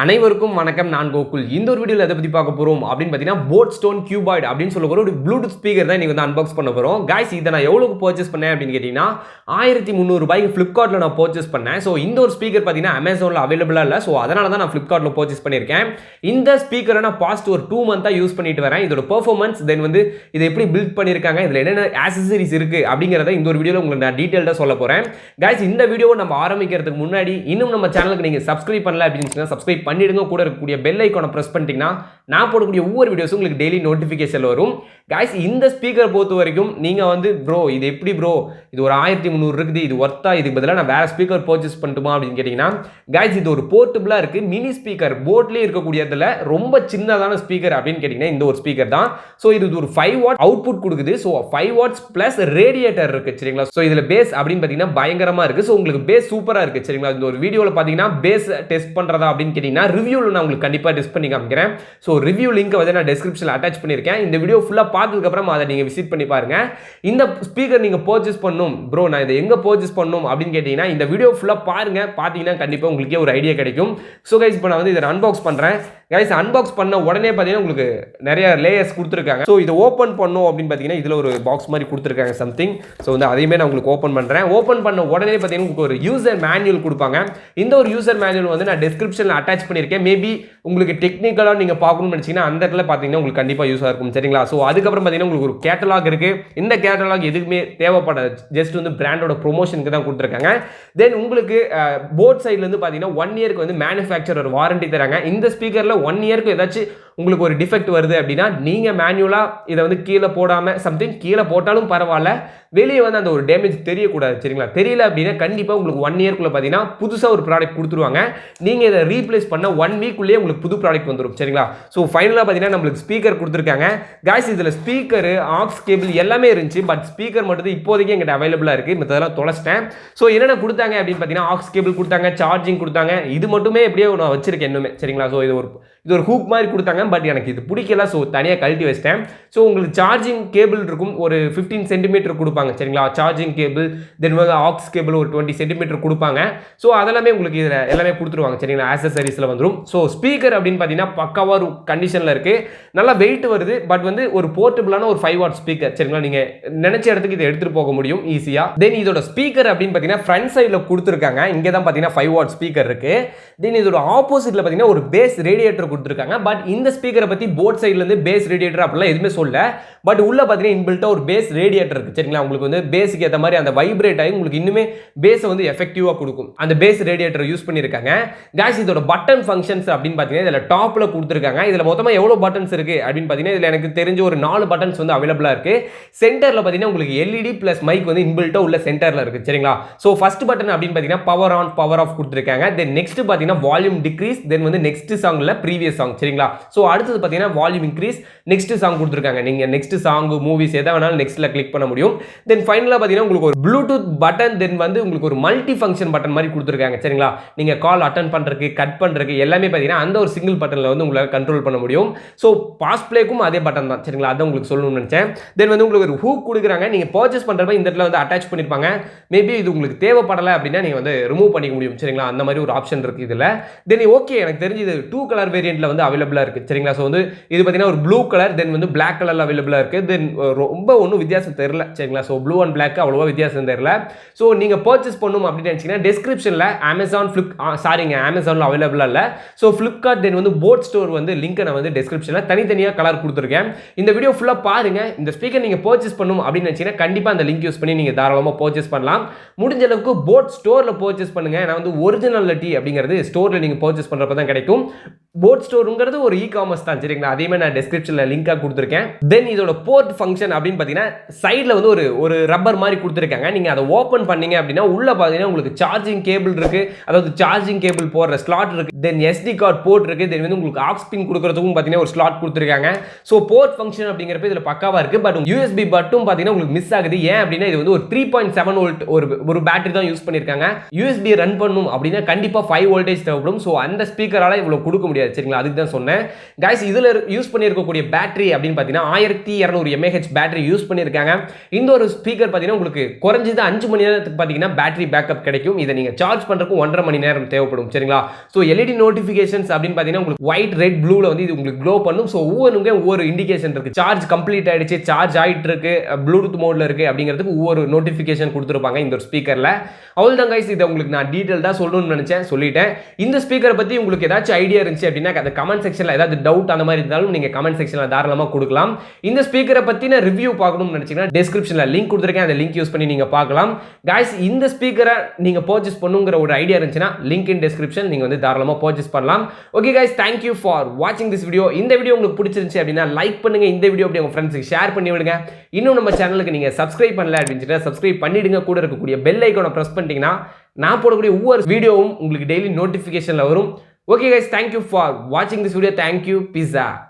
அனைவருக்கும் வணக்கம். நான் கோகுல். இந்த ஒரு வீடியோல எதை பத்தி பார்க்க போறோம் அப்படின்னு பார்த்தீங்கன்னா, போட் ஸ்டோன் கியூபாய்டு அப்படின்னு சொல்லக்கூடிய ஒரு ப்ளூடூத் ஸ்பீக்கர் தான் இன்னைக்கு வந்து அன்பாக்ஸ் பண்ண போறோம். கைஸ், இதை நான் எவ்வளவுக்கு பர்ச்சேஸ் பண்ணேன் அப்படின்னு கேட்டீங்கன்னா, 1300 ரூபாய்க்கு ஃபிளிப்கார்ட்ல நான் பர்ச்சேஸ் பண்ணேன். ஸோ இந்த ஒரு ஸ்பீக்கர் பார்த்தீங்கன்னா அமேசான்ல அவைலபிளா இல்லை. ஸோ அதனால தான் நான் ஃபிளிப்கார்ட்ல பர்ச்சேஸ் பண்ணியிருக்கேன். இந்த ஸ்பீக்கரை நான் பாஸ்ட் ஒரு 2 மந்த்தாக யூஸ் பண்ணிட்டு வரேன். இதோட பெர்ஃபார்மன்ஸ் தென் வந்து இதை எப்படி பில்ட் பண்ணியிருக்காங்க, இதில் என்னென்ன ஆக்சசரிஸ் இருக்கு அப்படிங்கிறத இந்த ஒரு வீடியோவில் உங்களுக்கு நான் டீட்டெயில்டாக சொல்ல போறேன். கைஸ், இந்த வீடியோவை நம்ம ஆரம்பிக்கிறதுக்கு முன்னாடி இன்னும் நம்ம சேனலுக்கு நீங்க சப்ஸ்கிரைப் பண்ணல அப்படின்னு சொன்னா சப்ஸ்கிரைப் பண்ணிடுங்க. கூட இருக்கக்கூடிய பெல் ஐகானை பிரஸ் பண்ணிட்டீங்கன்னா நான் போடக்கூடிய ஒவ்வொரு வீடியோஸும் உங்களுக்கு டெய்லி நோட்டிஃபிகேஷன் வரும். கைஸ், இந்த ஸ்பீக்கர் பொறுத்த வரைக்கும் நீங்க வந்து ப்ரோ இது எப்படி ப்ரோ இது ஒரு 1300 இருக்குது, இது ஒர்த்தா, இதுக்கு பதிலாக நான் வேற ஸ்பீக்கர் பர்ச்சேஸ் பண்ணட்டுமா அப்படின்னு கேட்டீங்கன்னா, கைஸ் இது ஒரு போர்ட்டபிளா இருக்கு. மினி ஸ்பீக்கர் போட்லேயே இருக்கக்கூடியதுல ரொம்ப சின்னதான ஸ்பீக்கர் அப்படின்னு கேட்டீங்கன்னா இந்த ஒரு ஸ்பீக்கர் தான். ஸோ இது ஒரு 5 வாட் அவுட்புட் கொடுக்குது. ஸோ 5 வாட்ஸ் பிளஸ் ரேடியேட்டர் இருக்கு சரிங்களா. ஸோ இதுல பேஸ் அப்படின்னு பார்த்தீங்கன்னா பயங்கரமா இருக்கு. ஸோ உங்களுக்கு பேஸ் சூப்பரா இருக்கு சரிங்களா. இந்த ஒரு வீடியோவில் பார்த்தீங்கன்னா பேஸ் டெஸ்ட் பண்றதா அப்படின்னு கேட்டீங்கன்னா ரிவ்யூவில் நான் உங்களுக்கு கண்டிப்பாக டெஸ்ட் பண்ணி காமிக்கிறேன். ஸோ ரிவ்யூ லிங்க் வந்து நான் டிஸ்கிரிப்ஷனில் அட்டாச் பண்ணியிருக்கேன். இந்த வீடியோ ஃபுல்லாக பார்த்ததுக்கு அப்புறம் அதை நீங்கள் விசிட் பண்ணி பாருங்க. இந்த ஸ்பீக்கர் நீங்கள் பர்ச்சேஸ் பண்ணணும் ப்ரோ, நான் இதை எங்கே பர்ச்சேஸ் பண்ணணும் அப்படின்னு கேட்டீங்கன்னா இந்த வீடியோ ஃபுல்லாக பாருங்க. பார்த்தீங்கன்னா கண்டிப்பாக உங்களுக்கே ஒரு ஐடியா கிடைக்கும். ஸோ கைஸ், இப்போ நான் வந்து இதை அன்பாக்ஸ் பண்ணுறேன். கைஸ், அன்பாக்ஸ் பண்ண உடனே பார்த்தீங்கன்னா உங்களுக்கு நிறைய லேயர்ஸ் கொடுத்துருக்காங்க. ஸோ இதை ஓப்பன் பண்ணணும் அப்படின்னு பார்த்தீங்கன்னா இதில் ஒரு பாக்ஸ் மாதிரி கொடுத்துருக்காங்க சம்திங். ஸோ வந்து அதையுமே நான் உங்களுக்கு ஓப்பன் பண்ணுறேன். ஓப்பன் பண்ண உடனே பார்த்தீங்கன்னா உங்களுக்கு ஒரு யூசர் மேனுவல் கொடுப்பாங்க. இந்த ஒரு யூசர் மேனுவல் வந்து நான் டிஸ்கிரிப்ஷனில் அட்டாச் பண்ணியிருக்கேன். மேபி உங்களுக்கு டெக்னிக்கலாக நீங்கள் பார்க்கணும்னு நினச்சிங்கன்னா அந்த இடத்துல பார்த்தீங்கன்னா உங்களுக்கு கண்டிப்பாக யூஸாக இருக்கும் சரிங்களா. ஸோ அதுக்கப்புறம் பார்த்தீங்கன்னா உங்களுக்கு ஒரு கேட்டலாக் இருக்குது. இந்த கேட்டலாக் எதுக்குமே தேவைப்படாது, ஜஸ்ட் வந்து பிராண்டோட ப்ரொமோஷனுக்கு தான் கொடுத்துருக்காங்க. தென் உங்களுக்கு போட் சைட்லேருந்து பார்த்தீங்கன்னா 1 இயருக்கு வந்து மேனுஃபேக்சரர் வாரண்டி தராங்க. இந்த ஸ்பீக்கரில் 1 இயருக்கு ஏதாச்சும் உங்களுக்கு ஒரு டிஃபெக்ட் வருது அப்படின்னா நீங்கள் மேனுவலாக இதை வந்து கீழே போடாமல் சம்திங் கீழே போட்டாலும் பரவாயில்ல, வெளியே வந்து அந்த ஒரு டேமேஜ் தெரியக்கூடாது சரிங்களா. தெரியல அப்படின்னா கண்டிப்பாக உங்களுக்கு 1 இயர்க்குள்ளே பார்த்தீங்கன்னா புதுசாக ஒரு ப்ராடக்ட் கொடுத்துருவாங்க. நீங்கள் இதை ரீப்ளேஸ் பண்ண 1 வீக்குள்ளேயே உங்களுக்கு புது ப்ராடக்ட் வந்துடும் சரிங்களா. ஸோ ஃபைனலாக பார்த்தீங்கன்னா நம்மளுக்கு ஸ்பீக்கர் கொடுத்துருக்காங்க. கைஸ், இதில் ஸ்பீக்கரு ஆக்ஸ் கேபிள் எல்லாமே இருந்துச்சு. பட் ஸ்பீக்கர் மட்டும் இப்போதைக்கு எங்கிட்ட அவைலபிளாக இருக்குது. மற்றதெல்லாம் தொலைச்சிட்டேன். ஸோ என்னென்ன கொடுத்தாங்க அப்படின்னு பார்த்தீங்கன்னா ஆக்ஸ் கேபிள் கொடுத்தாங்க, சார்ஜிங் கொடுத்தாங்க. இது மட்டுமே எப்படியோ நான் வச்சிருக்கேன் இன்னுமே சரிங்களா. ஸோ இது ஒரு ஹூக் மாதிரி கொடுத்தாங்க. பட் எனக்கு இது பிடிக்கல. ஸோ தனியாக கழட்டி வச்சிட்டேன். ஸோ உங்களுக்கு சார்ஜிங் கேபிள் இருக்கும், ஒரு 15 சென்டிமீட்டர் கொடுப்பாங்க சரிங்களா. சார்ஜிங் கேபிள் தென் வந்து ஆக்ஸ் கேபிள் ஒரு 20 சென்டிமீட்டர் கொடுப்பாங்க. ஸோ அதெல்லாமே உங்களுக்கு இதில் எல்லாமே கொடுத்துருவாங்க சரிங்களா. ஆக்சசரிஸில் வந்துடும். ஸோ ஸ்பீக்கர் அப்படின்னு பார்த்தீங்கன்னா பக்காவாக ஒரு கண்டிஷனில் இருக்குது. நல்லா வெயிட் வருது. பட் வந்து ஒரு போர்ட்டபிளான ஒரு 5 வாட் ஸ்பீக்கர் சரிங்களா. நீங்கள் நினைச்ச இடத்துக்கு இதை எடுத்துகிட்டு போக முடியும் ஈஸியாக. தென் இதோட ஸ்பீக்கர் அப்படின்னு பார்த்தீங்கன்னா ஃப்ரண்ட் சைடில் கொடுத்துருக்காங்க. இங்கே தான் பார்த்தீங்கன்னா 5 வாட் ஸ்பீக்கர் இருக்குது. தென் இதோட ஆப்போசிட்டில் பார்த்தீங்கன்னா ஒரு பேஸ் ரேடியேட்டர் கொடுத்துருக்காங்க. பட் இந்த ஸ்பீக்கரை பற்றி போட் சைட்லேருந்து பேஸ் ரேடியேட்டர் அப்படிலாம் எதுவுமே சொல்ல. பட் உள்ள பார்த்தீங்கன்னா இன்பில்ட்டாக ஒரு பேஸ் ரேடியேட்டர் இருக்குது சரிங்களா. உங்களுக்கு வந்து பேஸுக்கு ஏற்ற மாதிரி அந்த வைப்ரேட் ஆகி உங்களுக்கு இன்னுமே பேஸை வந்து எஃபெக்டிவாக கொடுக்கும். அந்த பேஸ் ரேடியேட்டர் யூஸ் பண்ணியிருக்காங்க. கைஸ், இதோட பட்டன் ஃபங்க்ஷன்ஸ் அப்படின்னு பார்த்தீங்கன்னா இதில் டாப்பில் கொடுத்துருக்காங்க. இதில் மொத்தமாக எவ்வளோ பட்டன்ஸ் இருக்குது அப்படின்னு பார்த்தீங்கன்னா இதில் எனக்கு தெரிஞ்ச ஒரு 4 பட்டன்ஸ் வந்து அவைலபிளாக இருக்குது. சென்டரில் பார்த்தீங்கன்னா உங்களுக்கு எல்இடி ப்ளஸ் மைக் வந்து இன்பில்ட்டாக உள்ள சென்டரில் இருக்குது சரிங்களா. ஸோ ஃபர்ஸ்ட் பட்டன் அப்படின்னு பார்த்தீங்கன்னா பவர் ஆன் பவர் ஆஃப் கொடுத்துருக்காங்க. தென் நெக்ஸ்ட் பார்த்தீங்கன்னா வால்யூம் டிக்ரீஸ், தென் வந்து நெக்ஸ்ட் சாங்ல ப்ரீவியஸ் சாங் சரிங்களா. ஸோ அடுத்தது பார்த்தீங்கன்னா வால்யூம் இன்க்ரீஸ், நெக்ஸ்ட் சாங் கொடுத்துருக்காங்க. நீங்கள் நெக்ஸ்ட் சாங் மூவிஸ் எதை வேணாலும் நெக்ஸ்ட்ல கிளிக் பண்ண முடியும். தென் ஃபைனலாக பார்த்தீங்கன்னா உங்களுக்கு ஒரு ப்ளூடூத் பட்டன், தென் வந்து உங்களுக்கு ஒரு மல்டி ஃபங்க்ஷன் பட்டன் மாதிரி கொடுத்துருக்காங்க சரிங்களா. நீங்கள் கால் அட்டன் பண்ணுறதுக்கு கட் பண்ணுறதுக்கு எல்லாமே பார்த்தீங்கன்னா அந்த ஒரு சிங்கிள் பட்டனில் வந்து உங்களால் கண்ட்ரோல் பண்ண முடியும். ஸோ பாஸ் பிளேக்கும் அதே பட்டன் தான் சரிங்களா. அதை உங்களுக்கு சொல்லணும்னு நினச்சேன். தென் வந்து உங்களுக்கு ஒரு ஹூக் கொடுக்குறாங்க. நீங்கள் பர்ச்சேஸ் பண்ணுறப்ப இந்த இடத்துல வந்து அட்டாச் பண்ணியிருப்பாங்க. மேபி இது உங்களுக்கு தேவைப்படலை அப்படின்னா நீங்கள் வந்து ரிமூவ் பண்ணிக்க முடியும் சரிங்களா. அந்த மாதிரி ஒரு ஆப்ஷன் இருக்குது இதில். தென் ஓகே, எனக்கு தெரிஞ்சு இது 2 கலர் வேரியண்ட்ல வந்து அவைலபிளாக இருக்குது சரிங்களா. ஸோ வந்து இது பார்த்தீங்கன்னா ஒரு ப்ளூ கலர், தென் வந்து பிளாக் கலரில் அவைலபிளாக இருக்குது. தென் ரொம்ப ஒன்றும் வித்தியாசம் தெரியல சரிங்களா. ஸோ ப்ளூ அண்ட் பிளாக் அவ்வளோவா வித்தியாசம் தெரியல. ஸோ நீங்கள் பர்ச்சேஸ் பண்ணணும் அப்படின்னு நினச்சிங்கன்னா டிஸ்கிரிப்ஷனில் அமேசானில் அவைலபிளாக இல்லை. ஸோ ஃப்ளிப்கார்ட் தென் வந்து போட் ஸ்டோர் வந்து லிங்க்கை நான் வந்து டிஸ்கிரிப்ஷனில் தனித்தனியாக கலர் கொடுத்துருக்கேன். இந்த வீடியோ ஃபுல்லாக பாருங்கள். இந்த ஸ்பீக்கர் நீங்கள் பர்ச்சேஸ் பண்ணணும் அப்படின்னு நினச்சிங்கன்னா கண்டிப்பாக அந்த லிங்க் யூஸ் பண்ணி நீங்கள் தாராளமாக பர்ச்சேஸ் பண்ணலாம். முடிஞ்ச அளவுக்கு போட் ஸ்டோரில் பர்ச்சேஸ் பண்ணுங்கள். நான் வந்து ஒரிஜினாலிட்டி அப்படிங்கிறது ஸ்டோரில் நீங்கள் பர்ச்சேஸ் பண்ணுறப்ப தான் கிடைக்கும். போட் ஸ்டோருங்கிறது ஒரு இ-காமர்ஸ் தான் சரிங்களா. அதேமே நான் டிஸ்கிரிப்ஷனில் லிங்காக கொடுத்துருக்கேன். தென் இதோட போர்ட் ஃபங்க்ஷன் அப்படின்னு பார்த்தீங்கன்னா சைடில் வந்து ஒரு ரப்பர் மாதிரி கொடுத்துருக்காங்க. நீங்கள் அதை ஓப்பன் பண்ணீங்க அப்படின்னா உள்ள பார்த்தீங்கன்னா உங்களுக்கு சார்ஜிங் கேபிள் இருக்குது. அதாவது சார்ஜிங் கேபிள் போடுற ஸ்லாட் இருக்குது. தென் எஸ்டி கார்டு போர்ட் இருக்குது. தென் வந்து உங்களுக்கு ஆக்ஸ் பின் கொடுக்குறதுக்கும் பார்த்தீங்கன்னா ஒரு ஸ்லாட் கொடுத்துருக்காங்க. ஸோ போர்ட் ஃபங்க்ஷன் அப்படிங்கிறப்ப இதில் பக்காவாக இருக்குது. பட் யூஎஸ்பி பட்டும் பார்த்தீங்கன்னா உங்களுக்கு மிஸ் ஆகுது. ஏன் அப்படின்னா இது வந்து ஒரு 3.7 வோல்ட் ஒரு பேட்டரி தான் யூஸ் பண்ணியிருக்காங்க. யூஎஸ்பி ரன் பண்ணும் அப்படின்னா கண்டிப்பாக 5 வோல்டேஜ் தேவைப்படும். ஸோ அந்த ஸ்பீக்கரால் இவ்வளோ கொடுக்க முடியாது. முடியாது சரிங்களா, அதுக்கு தான் சொன்னேன். கைஸ் இதில் யூஸ் பண்ணியிருக்கக்கூடிய பேட்டரி அப்படின்னு பார்த்தீங்கன்னா 1200 mAh பேட்டரி யூஸ் பண்ணியிருக்காங்க. இந்த ஒரு ஸ்பீக்கர் பார்த்தீங்கன்னா உங்களுக்கு குறைஞ்சது 5 மணி நேரத்துக்கு பார்த்தீங்கன்னா பேட்டரி பேக்கப் கிடைக்கும். இதை நீங்கள் சார்ஜ் பண்ணுறதுக்கு 1.5 மணி நேரம் தேவைப்படும் சரிங்களா. ஸோ எல்இடி நோட்டிஃபிகேஷன்ஸ் அப்படின்னு பார்த்தீங்கன்னா உங்களுக்கு ஒயிட் ரெட் ப்ளூவில் வந்து இது உங்களுக்கு க்ளோ பண்ணும். ஸோ ஒவ்வொன்றுக்கும் ஒவ்வொரு இண்டிகேஷன் இருக்குது. சார்ஜ் கம்ப்ளீட் ஆகிடுச்சு, சார்ஜ் ஆகிட்டு இருக்கு, ப்ளூடூத் மோடில் இருக்குது அப்படிங்கிறதுக்கு ஒவ்வொரு நோட்டிஃபிகேஷன் கொடுத்துருப்பாங்க இந்த ஒரு ஸ்பீக்கரில். அவ்வளோதான் கைஸ், இதை உங்களுக்கு நான் டீட்டெயில்டாக சொல்லணும்னு நினச்சேன், சொல்லிட்டேன். இந்த ஸ்பீக்கரை பற்றி உங்களுக்கு ஏதாச்சும் ஐடியா இருந்துச்சு அப்படின்னா அந்த கமெண்ட் செக்ஷனில் ஏதாவது டவுட் அந்த மாதிரி இருந்தாலும் நீங்கள் கமெண்ட் செக்ஷனில் தாராளமாக கொடுக்கலாம். இந்த ஸ்பீக்கரை பற்றின ரிவ்யூ பார்க்கணும்னு நினச்சிங்கன்னா டிஸ்கிரிப்ஷனில் லிங்க் கொடுத்துருக்கேன், அந்த லிங்க் யூஸ் பண்ணி நீங்கள் பார்க்கலாம். கைஸ் இந்த ஸ்பீக்கரை நீங்கள் பர்ச்சேஸ் பண்ணுங்கிற ஒரு ஐடியா இருந்துச்சுன்னா லிங்க் இன் டிஸ்கிரிப்ஷன், நீங்கள் வந்து தாராளமாக பர்ச்சேஸ் பண்ணலாம். ஓகே கைஸ், தேங்க்யூ ஃபார் வாட்சிங் திஸ் வீடியோ. இந்த வீடியோ உங்களுக்கு பிடிச்சிருந்துச்சு அப்படின்னா லைக் பண்ணுங்க, இந்த வீடியோ அப்படி உங்கள் ஃப்ரெண்ட்ஸுக்கு ஷேர் பண்ணி விடுங்க. இன்னும் நம்ம சேனலுக்கு நீங்கள் சப்ஸ்கிரைப் பண்ணல அப்படின்னு சப்ஸ்கிரைப் பண்ணிடுங்க. கூட இருக்கக்கூடிய பெல் ஐக்கானை ப்ரெஸ் பண்ணிட்டீங்கன்னா நான் போடக்கூடிய ஒவ்வொரு வீடியோவும் உங்களுக்கு டெய்லி நோட்டிஃபிகேஷனில் வரும். ஓகே கைஸ், தேங்க்யூ ஃபார் வாட்சிங் this video. Thank you, peace app.